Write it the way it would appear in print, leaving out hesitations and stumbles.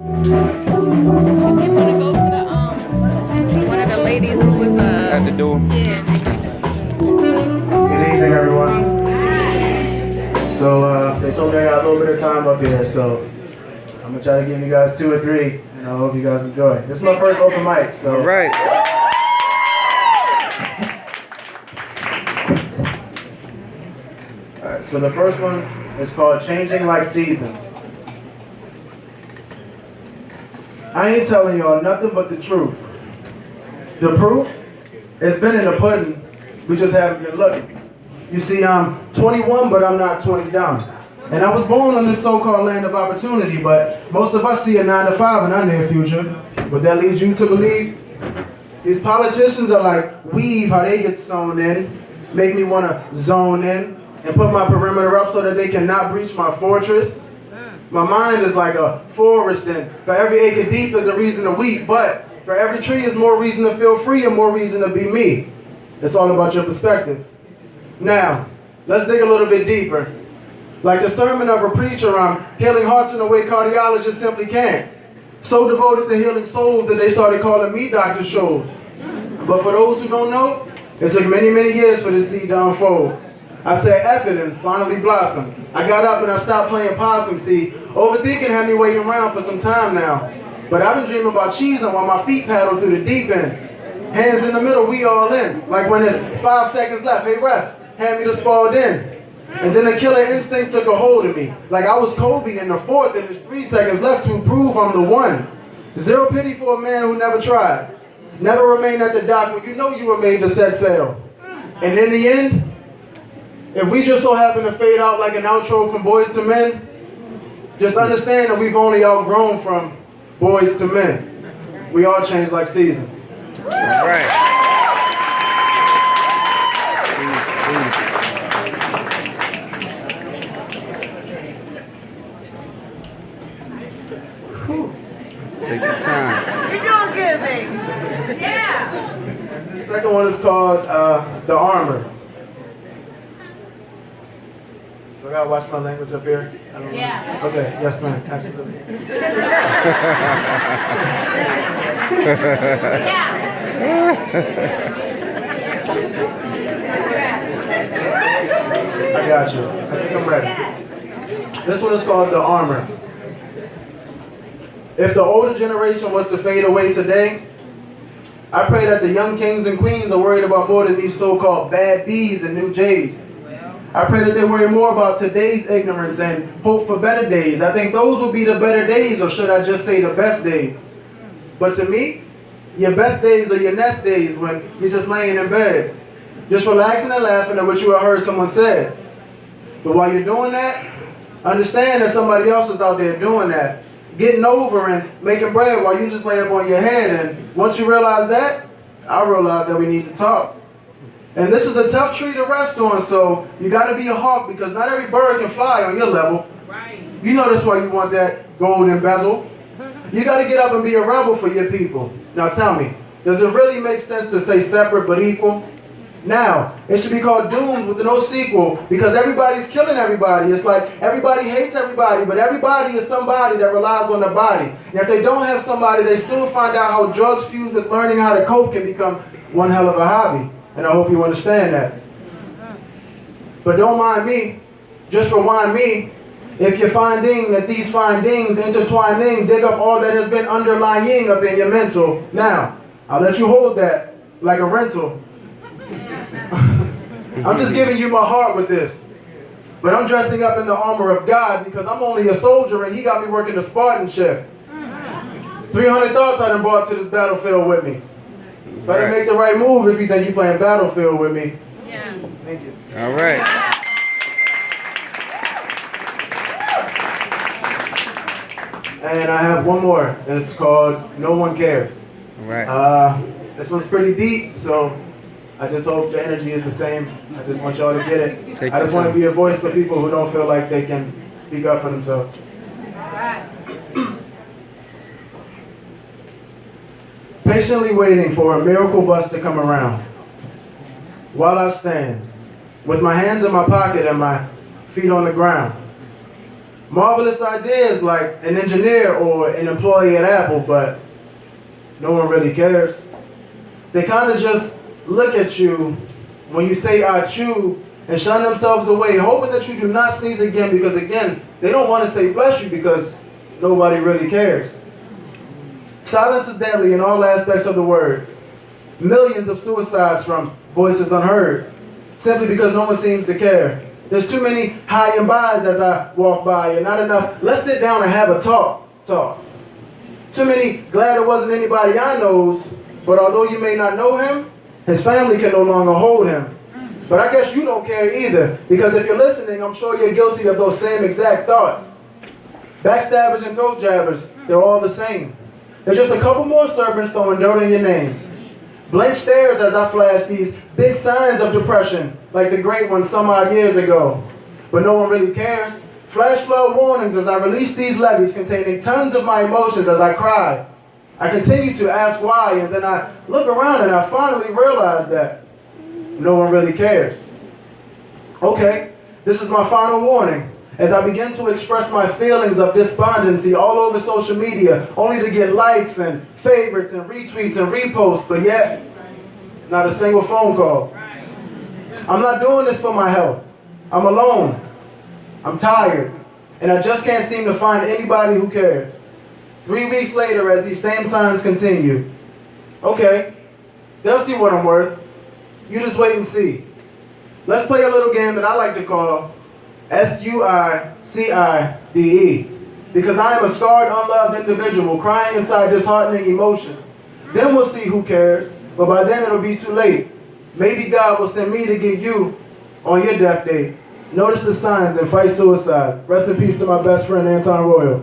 If you want to go to the one of the ladies who was At the door. yeah. Good evening, everyone. So they told me I got a little bit of time up here, so I'm gonna try to give you guys 2 or 3, and I hope you guys enjoy. This is my first open mic, so. All right. All right. So the first one is called "Changing Like Seasons." I ain't telling y'all nothing but the truth. The proof, it's been in the pudding. We just haven't been looking. You see, I'm 21, but I'm not 20 down. And I was born on this so-called land of opportunity, but most of us see a 9 to 5 in our near future. Would that lead you to believe? These politicians are like weave, how they get sewn in, make me want to zone in, and put my perimeter up so that they cannot breach my fortress. My mind is like a forest, and for every acre deep is a reason to weep, but for every tree is more reason to feel free and more reason to be me. It's all about your perspective. Now, let's dig a little bit deeper. Like the sermon of a preacher, I'm healing hearts in a way cardiologists simply can't. So devoted to healing souls that they started calling me Dr. Shows. But for those who don't know, it took many, many years for this seed to unfold. I said F it and finally blossomed. I got up and I stopped playing possum. See, overthinking had me waiting around for some time now. But I've been dreaming about cheesing while my feet paddle through the deep end. Hands in the middle, we all in. Like when there's 5 seconds left, hey ref, hand me the spalled in. And then a killer instinct took a hold of me. Like I was Kobe in the fourth and there's 3 seconds left to prove I'm the one. Zero pity for a man who never tried. Never remain at the dock when you know you were made to set sail. And in the end, if we just so happen to fade out like an outro from Boys to Men, just understand that we've only outgrown from boys to men. We all change like seasons. All right. Take your time. You're doing good, baby. Yeah. The second one is called The Armor. Do I gotta watch my language up here? I don't know. Yeah. Okay, yes ma'am, absolutely. I got you. I think I'm ready. This one is called The Armor. If the older generation was to fade away today, I pray that the young kings and queens are worried about more than these so-called bad bees and new jays. I pray that they worry more about today's ignorance and hope for better days. I think those will be the better days, or should I just say the best days? But to me, your best days are your nest days when you're just laying in bed, just relaxing and laughing at what you have heard someone said. But while you're doing that, understand that somebody else is out there doing that, getting over and making bread while you just lay up on your head. And once you realize that, I realize that we need to talk. And this is a tough tree to rest on, so you got to be a hawk because not every bird can fly on your level. Right. You know that's why you want that golden bezel. You got to get up and be a rebel for your people. Now tell me, does it really make sense to say separate but equal? Now, it should be called Doomed with no sequel because everybody's killing everybody. It's like everybody hates everybody, but everybody is somebody that relies on the body. And if they don't have somebody, they soon find out how drugs fused with learning how to cope can become one hell of a hobby. And I hope you understand that. But don't mind me, just rewind me. If you're finding that these findings intertwining dig up all that has been underlying up in your mental. Now, I'll let you hold that like a rental. I'm just giving you my heart with this. But I'm dressing up in the armor of God because I'm only a soldier and he got me working the Spartan shift. 300 thoughts I done brought to this battlefield with me. Better make the right move if you think you're playing Battlefield with me. Yeah. Thank you. All right. And I have one more. It's called No One Cares. All right. This one's pretty deep, so I just hope the energy is the same. I just want y'all to get it. Take I just your want to time. be a voice for people who don't feel like they can speak up for themselves. All right. Patiently waiting for a miracle bus to come around. While I stand, with my hands in my pocket and my feet on the ground. Marvelous ideas like an engineer or an employee at Apple, but no one really cares. They kind of just look at you when you say "I chew" and shun themselves away, hoping that you do not sneeze again because, again, they don't want to say bless you because nobody really cares. Silence is deadly in all aspects of the word. Millions of suicides from voices unheard, simply because no one seems to care. There's too many high and buys as I walk by, and not enough "let's sit down and have a talks. Too many "glad it wasn't anybody I knows," but although you may not know him, his family can no longer hold him. But I guess you don't care either, because if you're listening, I'm sure you're guilty of those same exact thoughts. Backstabbers and throat jabbers, they're all the same. They're just a couple more serpents throwing dirt in your name. Blank stares as I flash these big signs of depression, like the great one some odd years ago. But no one really cares. Flash flood warnings as I release these levees containing tons of my emotions as I cry. I continue to ask why, and then I look around and I finally realize that no one really cares. Okay, this is my final warning. As I begin to express my feelings of despondency all over social media, only to get likes and favorites and retweets and reposts, but yet, not a single phone call. I'm not doing this for my health. I'm alone. I'm tired. And I just can't seem to find anybody who cares. 3 weeks later, as these same signs continue. Okay, they'll see what I'm worth. You just wait and see. Let's play a little game that I like to call SUICIDE, because I am a scarred, unloved individual crying inside disheartening emotions. Then we'll see who cares, but by then it'll be too late. Maybe God will send me to get you on your death date. Notice the signs and fight suicide. Rest in peace to my best friend, Anton Royal.